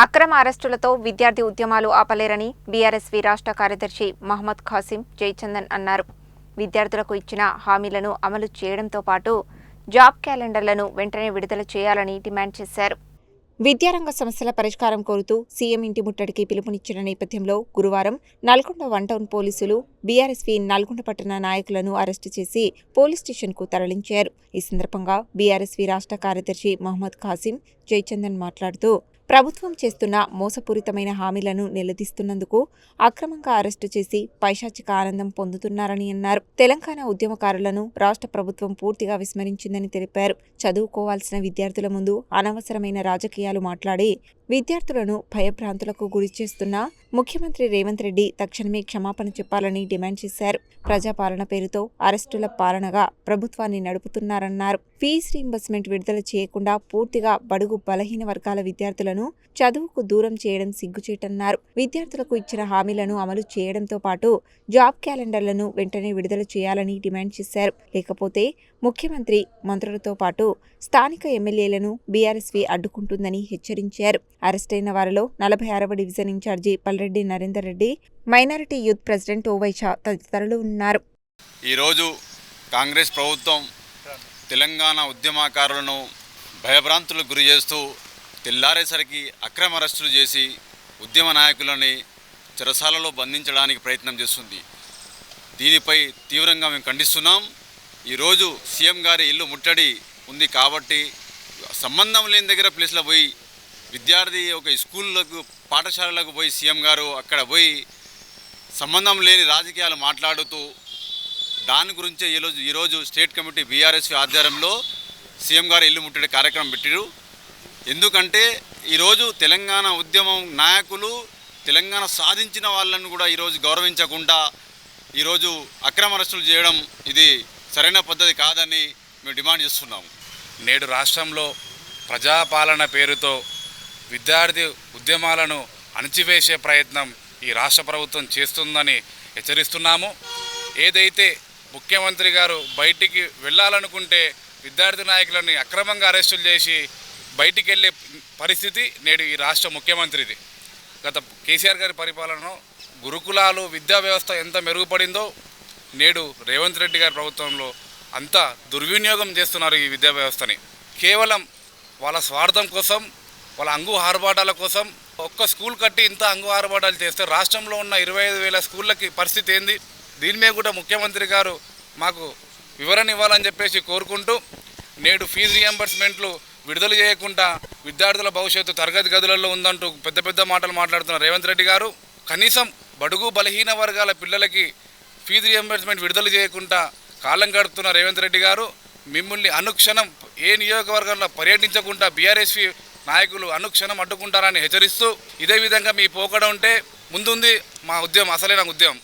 అక్రమ అరెస్టులతో విద్యార్థి ఉద్యమాలు ఆపలేరని బీఆర్ఎస్వి రాష్ట్ర కార్యదర్శి మహమ్మద్ ఖాసిం జయచందన్ అన్నారు. విద్యార్థులకు ఇచ్చిన హామీలను అమలు చేయడంతో పాటు జాబ్ క్యాలెండర్లను వెంటనే విడుదల చేయాలని డిమాండ్ చేశారు. విద్యారంగ సమస్యల పరిష్కారం కోరుతూ సీఎం ఇంటి ముట్టడికి పిలుపునిచ్చిన నేపథ్యంలో గురువారం నల్గొండ వన్ టౌన్ పోలీసులు బీఆర్ఎస్వి నల్గొండ పట్టణ నాయకులను అరెస్టు చేసి పోలీస్ స్టేషన్కు తరలించారు. ఈ సందర్భంగా బీఆర్ఎస్వి రాష్ట్ర కార్యదర్శి మహమ్మద్ ఖాసిం జయచందన్ మాట్లాడుతూ ప్రభుత్వం చేస్తున్న మోసపూరితమైన హామీలను నిలదీస్తున్నందుకు అక్రమంగా అరెస్టు చేసి పైశాచిక ఆనందం పొందుతున్నారని అన్నారు. తెలంగాణ ఉద్యమకారులను రాష్ట్ర ప్రభుత్వం పూర్తిగా విస్మరించిందని తెలిపారు. చదువుకోవాల్సిన విద్యార్థుల ముందు అనవసరమైన రాజకీయాలు మాట్లాడి విద్యార్థులను భయభ్రాంతులకు గురి చేస్తున్న ముఖ్యమంత్రి రేవంత్ రెడ్డి తక్షణమే క్షమాపణ చెప్పాలని డిమాండ్ చేశారు. ప్రజాపాలన పేరుతో అరెస్టుల పాలనగా ప్రభుత్వాన్ని నడుపుతున్నారన్నారు. ఫీజు రీయింబర్స్మెంట్ విడుదల చేయకుండా పూర్తిగా బడుగు బలహీన వర్గాల విద్యార్థులను చదువుకు దూరం చేయడం సిగ్గుచేటన్నారు. విద్యార్థులకు ఇచ్చిన హామీలను అమలు చేయడంతో పాటు జాబ్ క్యాలెండర్లను వెంటనే విడుదల చేయాలని డిమాండ్ చేశారు. లేకపోతే ముఖ్యమంత్రి, మంత్రులతో పాటు స్థానిక ఎమ్మెల్యేలను బీఆర్ఎస్వి అడ్డుకుంటుందని హెచ్చరించారు. అరెస్టైన వారిలో 46వ division incharge Palreddy Narender Reddy, minority youth president ఓవైషా తదితరులు ఉన్నారు. ఈరోజు కాంగ్రెస్ ప్రభుత్వం తెలంగాణ ఉద్యమకారులను భయభ్రాంతులకు గురి చేస్తూ తెల్లారేసరికి అక్రమ అరెస్టులు చేసి ఉద్యమ నాయకులని చెరసాలలో బంధించడానికి ప్రయత్నం చేస్తుంది. దీనిపై తీవ్రంగా మేము ఖండిస్తున్నాం. ఈరోజు సీఎం గారి ఇల్లు ముట్టడి ఉంది కాబట్టి సంబంధం లేని దగ్గర ప్లేస్లో పోయి విద్యార్థి ఒక స్కూళ్ళకు పాఠశాలలకు పోయి సీఎం గారు అక్కడ పోయి సంబంధం లేని రాజకీయాలు మాట్లాడుతూ దాని గురించే ఈరోజు స్టేట్ కమిటీ బీఆర్ఎస్వి ఆధ్వర్యంలో సీఎం గారు ఇల్లు ముట్టడి కార్యక్రమం పెట్టారు. ఎందుకంటే ఈరోజు తెలంగాణ ఉద్యమం నాయకులు తెలంగాణ సాధించిన వాళ్ళను కూడా ఈరోజు గౌరవించకుండా ఈరోజు అక్రమ అరెస్టులు చేయడం ఇది సరైన పద్ధతి కాదని మేము డిమాండ్ చేస్తున్నాము. నేడు రాష్ట్రంలో ప్రజాపాలన పేరుతో విద్యార్థి ఉద్యమాలను అణచివేసే ప్రయత్నం ఈ రాష్ట్ర ప్రభుత్వం చేస్తుందని హెచ్చరిస్తున్నాము. ఏదైతే ముఖ్యమంత్రి గారు బయటికి వెళ్ళాలనుకుంటే విద్యార్థి నాయకులని అక్రమంగా అరెస్టులు చేసి బయటికి వెళ్ళే పరిస్థితి నేడు ఈ రాష్ట్ర ముఖ్యమంత్రిది. గత కేసీఆర్ గారి పరిపాలనలో గురుకులాలు విద్యా వ్యవస్థ ఎంత మెరుగుపడిందో నేడు రేవంత్ రెడ్డి గారి ప్రభుత్వంలో అంత దుర్వినియోగం చేస్తున్నారు ఈ విద్యా వ్యవస్థని. కేవలం వాళ్ళ స్వార్థం కోసం, వాళ్ళ అంగు ఆర్భాటాల కోసం ఒక్క స్కూల్ కట్టి ఇంత అంగు ఆర్భాటాలు చేస్తే రాష్ట్రంలో ఉన్న 25,000 స్కూళ్ళకి పరిస్థితి ఏంది? దీని మీద కూడా ముఖ్యమంత్రి గారు మాకు వివరణ ఇవ్వాలని చెప్పేసి కోరుకుంటూ నేడు ఫీజు రియంబర్స్మెంట్లు విడుదల చేయకుండా విద్యార్థుల భవిష్యత్తు తరగతి గదులలో ఉందంటూ పెద్ద పెద్ద మాటలు మాట్లాడుతున్న రేవంత్ రెడ్డి గారు కనీసం బడుగు బలహీన వర్గాల పిల్లలకి ఫీజు రియంబర్స్మెంట్ విడుదల చేయకుండా కాలం గడుపుతున్న రేవంత్ రెడ్డి గారు మిమ్మల్ని అనుక్షణం ఏ నియోజకవర్గంలో పర్యటించకుండా బీఆర్ఎస్వి నాయకులు అనుక్షణం అడ్డుకుంటారని హెచ్చరిస్తూ ఇదే విధంగా మీ పోకడ ఉంటే ముందుంది మా ఉద్యమం, అసలైన ఉద్యమం.